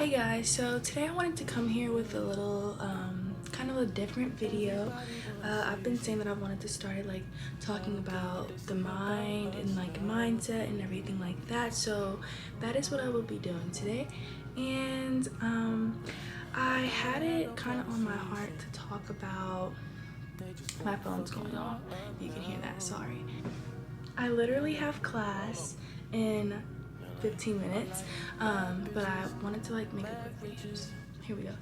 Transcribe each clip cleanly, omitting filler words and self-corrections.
Hey guys, so today I wanted to come here with a little kind of a different video. I've been saying that I wanted to start like talking about the mind and like mindset and everything like that, so that is what I will be doing today. And I had it kind of on my heart to talk about. My phone's going off, you can hear that, sorry. I literally have class in 15 minutes, but I wanted to like make a quick video. Here we go.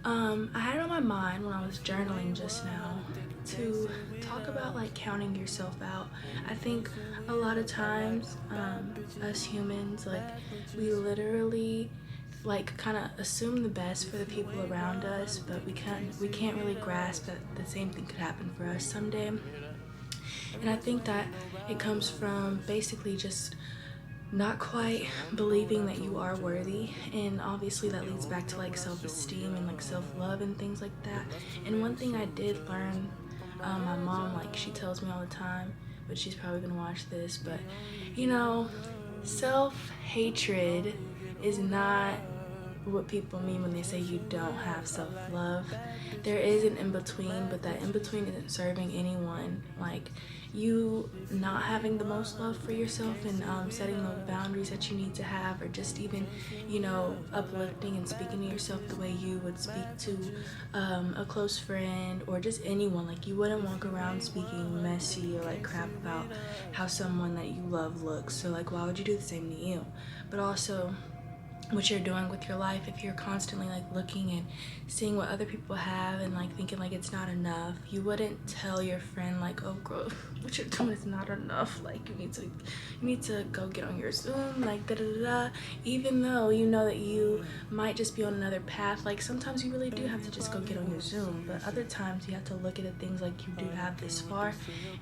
I had it on my mind when I was journaling just now to talk about like counting yourself out. I think a lot of times us humans, like, we literally like kind of assume the best for the people around us, but we can't really grasp that the same thing could happen for us someday. And I think that it comes from basically just not quite believing that you are worthy, and obviously that leads back to like self-esteem and like self-love and things like that. And one thing I did learn, my mom, like, she tells me all the time, but she's probably gonna watch this, but you know, self-hatred is not what people mean when they say you don't have self-love. There is an in-between, but that in-between isn't serving anyone. Like, you not having the most love for yourself and setting those boundaries that you need to have, or just even, you know, uplifting and speaking to yourself the way you would speak to a close friend or just anyone. Like, you wouldn't walk around speaking messy or like crap about how someone that you love looks. So like, why would you do the same to you? But also what you're doing with your life, if you're constantly like looking and seeing what other people have and like thinking like it's not enough, you wouldn't tell your friend like, oh girl, what you're doing is not enough, like you need to go get on your Zoom, like da da da da. Even though you know that you might just be on another path, like sometimes you really do have to just go get on your Zoom, but other times you have to look at the things like you do have this far.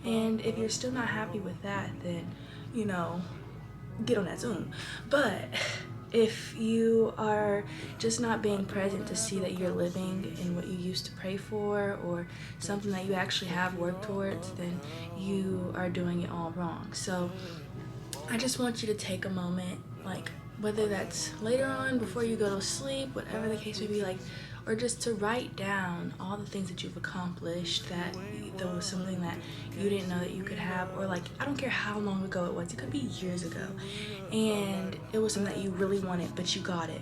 And if you're still not happy with that, then, you know, get on that Zoom. But if you are just not being present to see that you're living in what you used to pray for, or something that you actually have worked towards, then you are doing it all wrong. So I just want you to take a moment, like whether that's later on before you go to sleep, whatever the case may be, like, or just to write down all the things that you've accomplished, that there was something that you didn't know that you could have, or like, I don't care how long ago it was, it could be years ago, and it was something that you really wanted but you got it.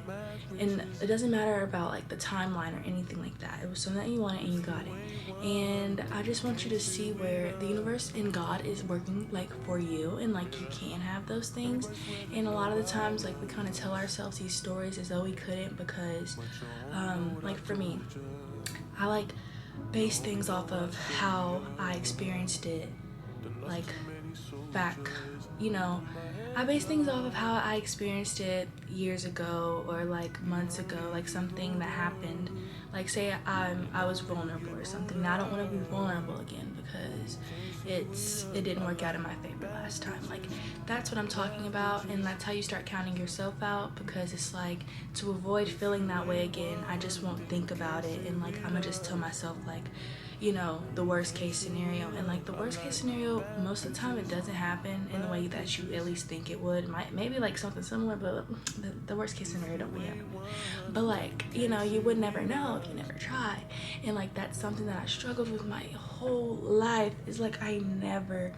And it doesn't matter about like the timeline or anything like that, it was something that you wanted and you got it. And I just want you to see where the universe and God is working like for you, and like you can have those things. And a lot of the times, like, we kind of tell ourselves these stories as though we couldn't, because like for me, I like base things off of how I experienced it, like back, you know, I base things off of how I experienced it years ago, or like months ago, like something that happened, like say I was vulnerable or something. Now I don't want to be vulnerable again because it didn't work out in my favor last time. Like, that's what I'm talking about. And that's how you start counting yourself out, because it's like, to avoid feeling that way again, I just won't think about it, and like I'm gonna just tell myself like, you know, the worst case scenario. And like, the worst case scenario, most of the time it doesn't happen in the way that you at least think it would. Maybe like something similar, but the worst case scenario don't be happening. But like, you know, you would never know if you never try. And like, that's something that I struggled with my whole life, is like I never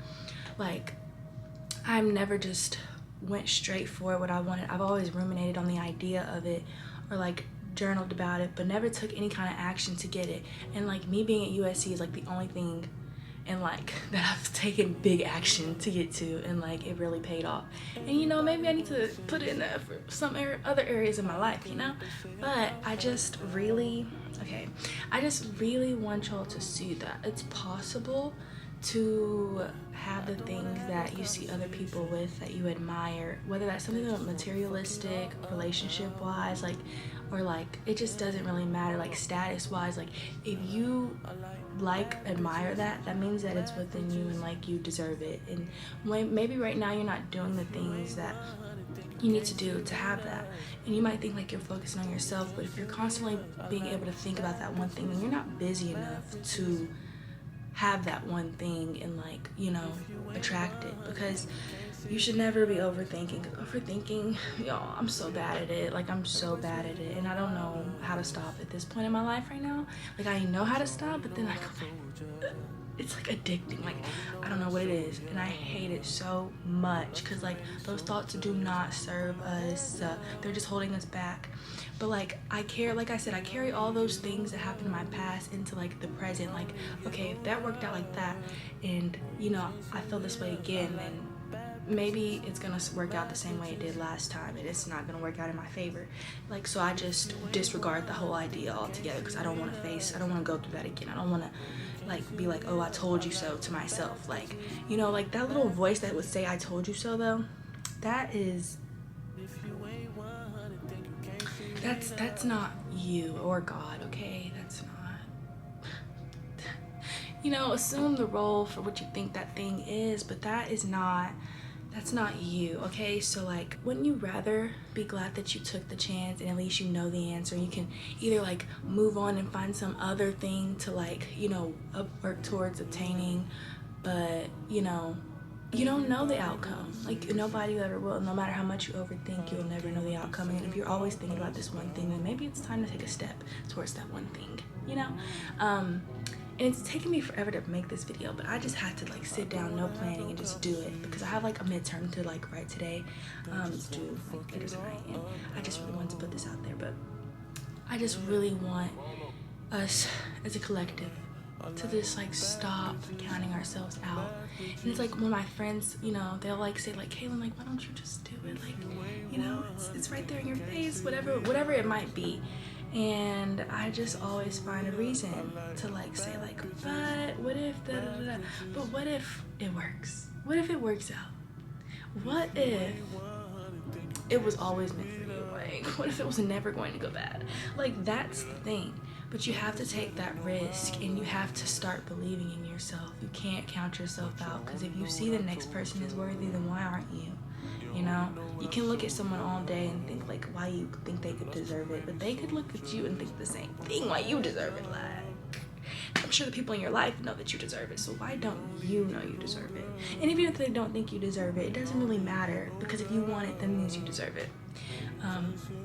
just went straight for what I wanted. I've always ruminated on the idea of it, or like journaled about it, but never took any kind of action to get it. And like, me being at USC is like the only thing, and like, that I've taken big action to get to, and like it really paid off. And you know, maybe I need to put in that for some other areas of my life, you know. But I just really want y'all to see that it's possible to have the things that you see other people with that you admire, whether that's something that's materialistic, relationship wise, like, or like, it just doesn't really matter, like status wise. Like, if you like admire that, that means that it's within you, and like you deserve it. And maybe right now you're not doing the things that you need to do to have that, and you might think like you're focusing on yourself, but if you're constantly being able to think about that one thing, then you're not busy enough to have that one thing and like, you know, attract it. Because You should never be overthinking. Overthinking, y'all, I'm so bad at it. Like, I'm so bad at it, and I don't know how to stop at this point in my life right now. Like, I know how to stop, but then I go back. It's like addicting. Like, I don't know what it is, and I hate it so much because like those thoughts do not serve us. They're just holding us back. But like, like I said, I carry all those things that happened in my past into like the present. Like, okay, if that worked out like that, and you know, I feel this way again, then maybe it's gonna work out the same way it did last time, and it's not gonna work out in my favor. Like, so I just disregard the whole idea altogether because I don't want to go through that again. I don't want to like be like, oh, I told you so to myself. Like, you know, like that little voice that would say I told you so, though, that's not you or God, okay? That's not, you know, assume the role for what you think that thing is, but that's not you, okay? So like, wouldn't you rather be glad that you took the chance and at least you know the answer? You can either like move on and find some other thing to like, you know, work towards obtaining, but you know, you don't know the outcome. Like, nobody ever will. No matter how much you overthink, you'll never know the outcome. And if you're always thinking about this one thing, then maybe it's time to take a step towards that one thing, you know? And it's taken me forever to make this video, but I just had to like sit down, no planning, and just do it because I have like a midterm to like write today. It's due like later tonight, and I just really wanted to put this out there. But I just really want us as a collective to just like stop counting ourselves out. And it's like when my friends, you know, they'll like say like, Kaylin, like, why don't you just do it? Like, you know, it's right there in your face, whatever it might be. And I just always find a reason to like say like, but what if da, da, da, da. But what if it works? What if it works out? What if it was always meant for you? Like, what if it was never going to go bad? Like, that's the thing. But you have to take that risk, and you have to start believing in yourself. You can't count yourself out, because if you see the next person is worthy, then why aren't you? You know, you can look at someone all day and think like why you think they could deserve it, but they could look at you and think the same thing why you deserve it. Like, I'm sure the people in your life know that you deserve it, so why don't you know you deserve it? And even if they don't think you deserve it, it doesn't really matter, because if you want it, that means you deserve it.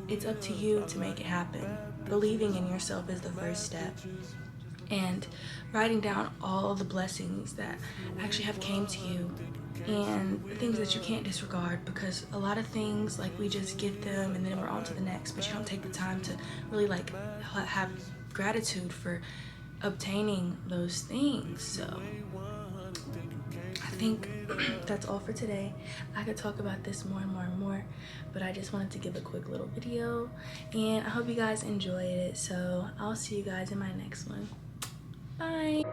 It's up to you to make it happen. Believing in yourself is the first step, and writing down all the blessings that actually have came to you, and the things that you can't disregard, because a lot of things, like, we just get them and then we're on to the next, but you don't take the time to really like have gratitude for obtaining those things. So I think that's all for today. I could talk about this more and more and more, but I just wanted to give a quick little video, and I hope you guys enjoyed it. So I'll see you guys in my next one. Bye.